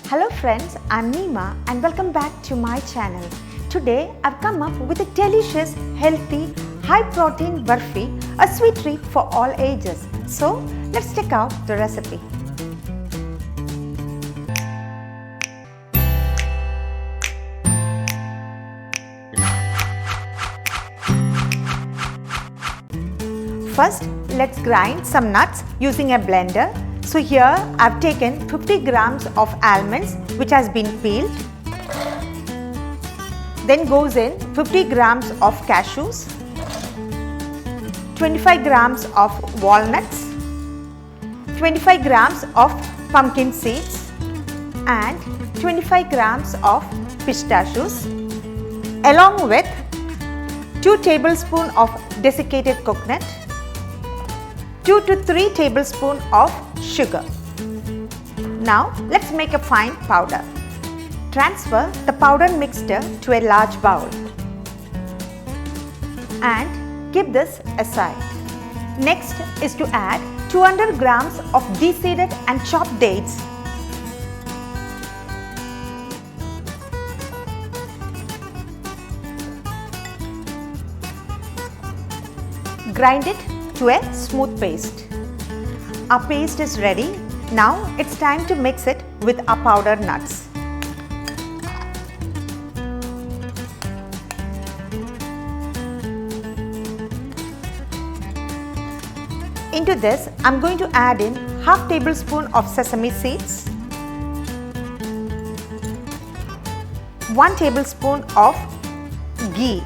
Hello friends, I'm Neema and welcome back to my channel. Today I've come up with a delicious, healthy, high-protein burfi, a sweet treat for all ages. So let's check out the recipe. First, let's grind some nuts using a blender. So here I've taken 50 grams of almonds which has been peeled. Then goes in 50 grams of cashews, 25 grams of walnuts, 25 grams of pumpkin seeds and 25 grams of pistachios, along with 2 tablespoons of desiccated coconut, 2 to 3 tablespoons of sugar. Now let's make a fine powder. Transfer the powdered mixture to a large bowl and keep this aside. Next is to add 200 grams of de-seeded and chopped dates, grind it to a smooth paste. Our paste is ready. Now it's time to mix it with our powdered nuts. Into this, I'm going to add in half tablespoon of sesame seeds, 1 tablespoon of ghee,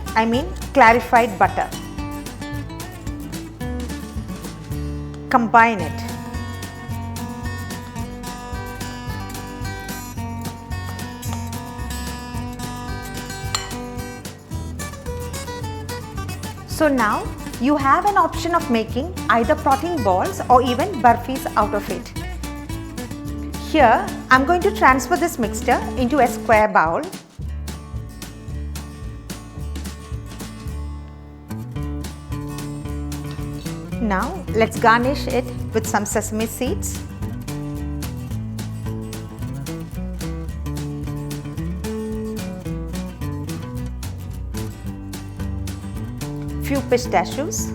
clarified butter. Combine it. So now you have an option of making either protein balls or even burfis out of it. Here I'm going to transfer this mixture into a square bowl. Now let's garnish it with some sesame seeds, few pistachios,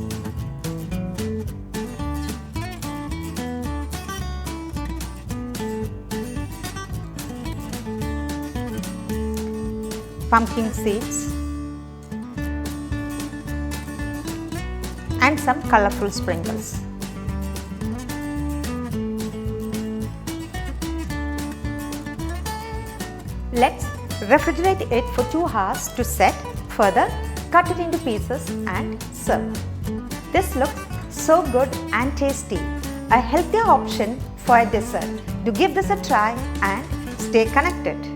pumpkin seeds and some colorful sprinkles. Let's refrigerate it for 2 hours to set. Further, cut it into pieces and serve. This looks so good and tasty. A healthier option for a dessert. Do give this a try and stay connected.